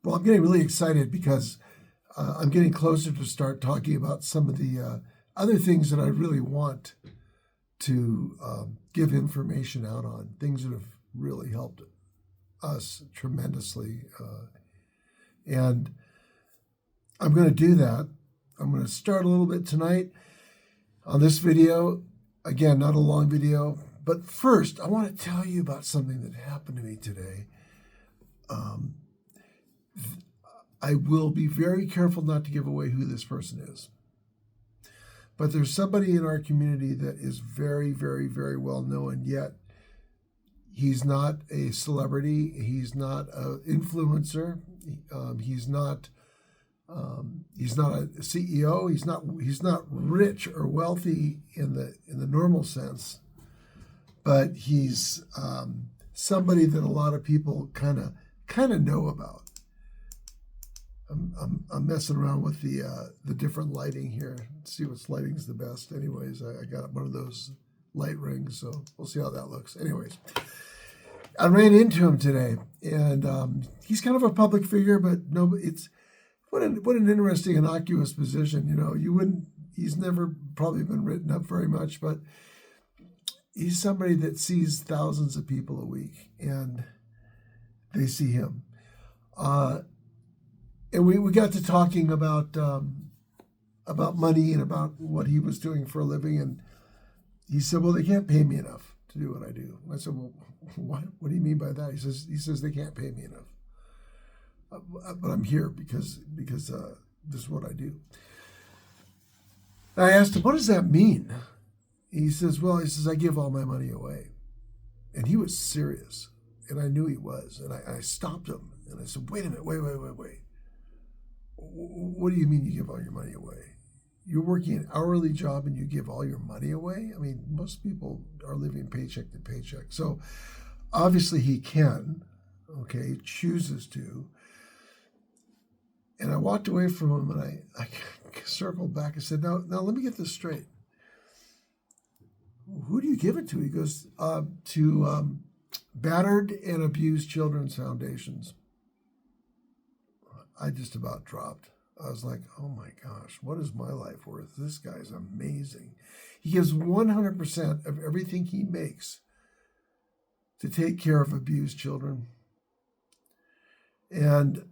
Well, I'm getting really excited because I'm getting closer to start talking about some of the other things that I really want to give information out on, things that have really helped us tremendously. And I'm going to do that. I'm going to start a little bit tonight on this video. Again, not a long video, but first I want to tell you about something that happened to me today. I will be very careful not to give away who this person is. But there's somebody in our community that is very, very, very well known, yet he's not a celebrity. He's not an influencer. He's not a CEO. He's not rich or wealthy in the normal sense, but he's somebody that a lot of people kind of know about. I'm messing around with the different lighting here. Let's see which lighting's the best. Anyways, I got one of those light rings, so we'll see how that looks. Anyways, I ran into him today, and he's kind of a public figure, but no, it's what an interesting innocuous position. You know, he's never probably been written up very much, but he's somebody that sees thousands of people a week, and they see him. And we got to talking about money and about what he was doing for a living, and he said, "Well, they can't pay me enough to do what I do." And I said, "Well, what do you mean by that?" He says they can't pay me enough, but I'm here because this is what I do. And I asked him, "What does that mean?" He says, "I give all my money away," and he was serious, and I knew he was, and I stopped him and I said, "Wait a minute, wait. What do you mean you give all your money away? You're working an hourly job and you give all your money away?" I mean, most people are living paycheck to paycheck. So obviously he can, okay, chooses to. And I walked away from him and I circled back and said, now let me get this straight. Who do you give it to? He goes, to battered and abused children's foundations. I just about dropped. I was like, oh my gosh, what is my life worth? This guy's amazing. He gives 100% of everything he makes to take care of abused children. And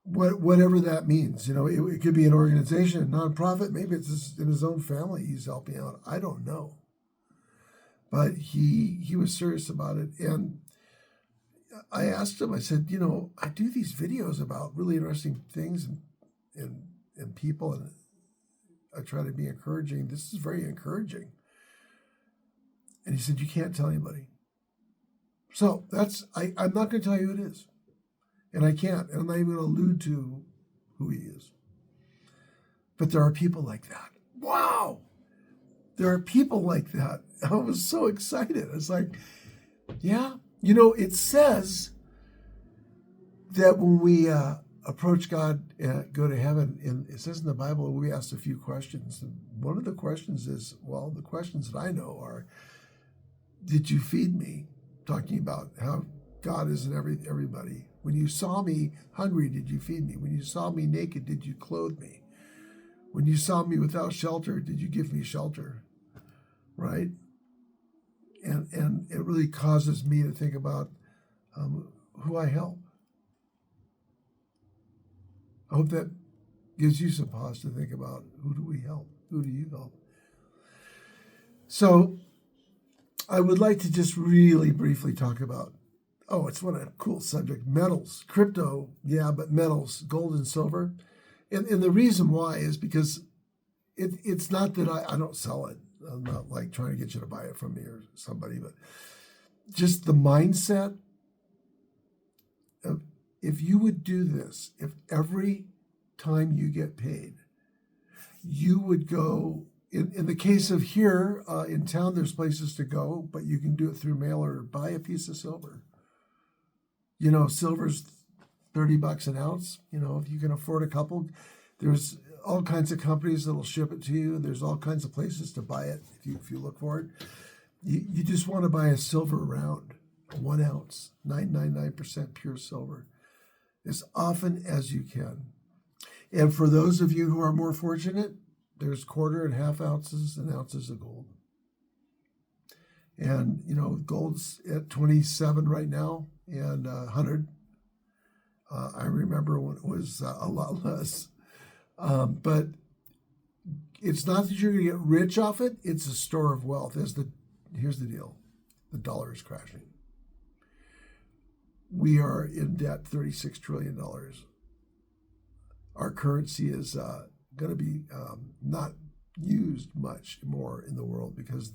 whatever that means, it could be an organization, a nonprofit, maybe it's in his own family he's helping out. I don't know. But he was serious about it. And I asked him, I said, I do these videos about really interesting things and people, and I try to be encouraging. This is very encouraging. And he said, you can't tell anybody. So I'm not going to tell you who it is. And I can't. And I'm not even going to allude to who he is. But there are people like that. Wow! There are people like that. I was so excited. It's like, yeah. It says that when we approach God, go to heaven, and it says in the Bible, we ask a few questions. And one of the questions is, the questions that I know are, did you feed me? Talking about how God is in everybody. When you saw me hungry, did you feed me? When you saw me naked, did you clothe me? When you saw me without shelter, did you give me shelter? Right? And it really causes me to think about who I help. I hope that gives you some pause to think about, who do we help? Who do you help? So I would like to just really briefly talk about, it's what a cool subject, metals, crypto, yeah, but metals, gold and silver. And the reason why is because it's not that I don't sell it. I'm not like trying to get you to buy it from me or somebody, but just the mindset of, if you would do this, if every time you get paid, you would go, in the case of here in town, there's places to go, but you can do it through mail or buy a piece of silver. Silver's $30 an ounce. If you can afford a couple, there's all kinds of companies that'll ship it to you. There's all kinds of places to buy it if you look for it. You just want to buy a silver round, 1 ounce, 999% pure silver. as often as you can. And for those of you who are more fortunate, there's quarter and half ounces and ounces of gold. And, gold's at 27 right now and 100. I remember when it was a lot less. But it's not that you're going to get rich off it. It's a store of wealth. Here's the deal. The dollar is crashing. We are in debt $36 trillion. Our currency is going to be not used much more in the world because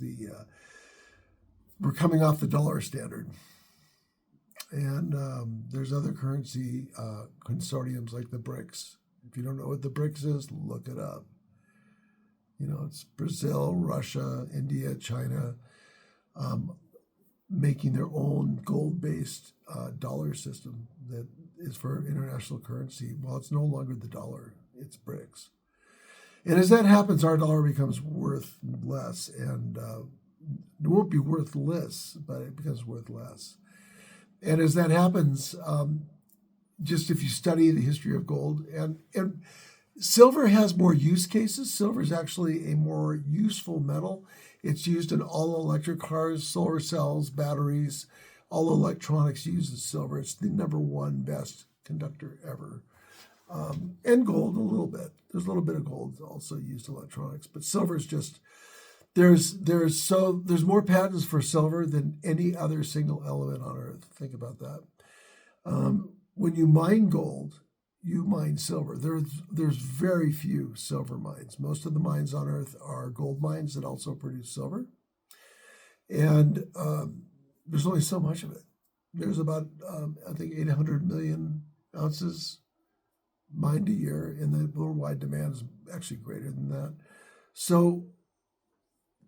we're coming off the dollar standard. And there's other currency consortiums like the BRICS. If you don't know what the BRICS is, look it up. It's Brazil, Russia, India, China, making their own gold-based dollar system that is for international currency. Well, it's no longer the dollar, it's BRICS. And as that happens, our dollar becomes worth less, and it won't be worthless, but it becomes worth less. And as that happens, just if you study the history of gold, and silver has more use cases. Silver is actually a more useful metal. It's used in all electric cars, solar cells, batteries. All electronics uses silver. It's the number one best conductor ever. And gold a little bit. There's a little bit of gold also used in electronics, but silver is just there's more patents for silver than any other single element on Earth. Think about that. When you mine gold, you mine silver. There's very few silver mines. Most of the mines on Earth are gold mines that also produce silver. And there's only so much of it. There's about, I think, 800 million ounces mined a year, and the worldwide demand is actually greater than that. So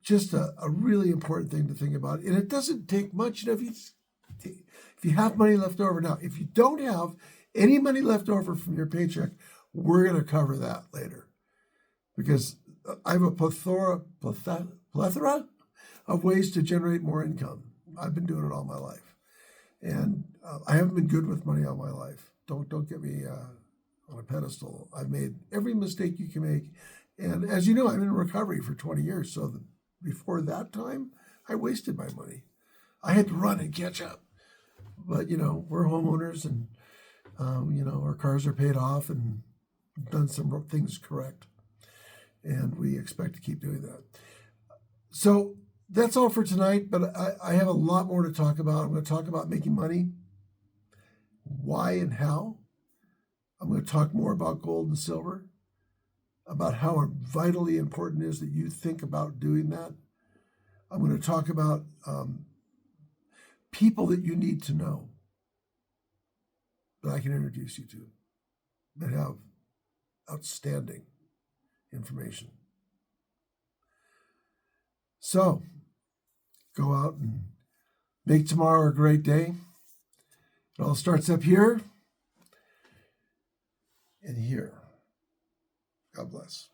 just a really important thing to think about. And it doesn't take much. If you have money left over. Now, if you don't have any money left over from your paycheck, we're going to cover that later. Because I have a plethora of ways to generate more income. I've been doing it all my life. And I haven't been good with money all my life. Don't get me on a pedestal. I've made every mistake you can make. And as you know, I'm in recovery for 20 years. So before that time, I wasted my money. I had to run and catch up. But, we're homeowners and, our cars are paid off and done some things correct. And we expect to keep doing that. So that's all for tonight, but I have a lot more to talk about. I'm going to talk about making money, why and how. I'm going to talk more about gold and silver, about how vitally important it is that you think about doing that. I'm going to talk about people that you need to know that I can introduce you to that have outstanding information. So, go out and make tomorrow a great day. It all starts up here and here. God bless.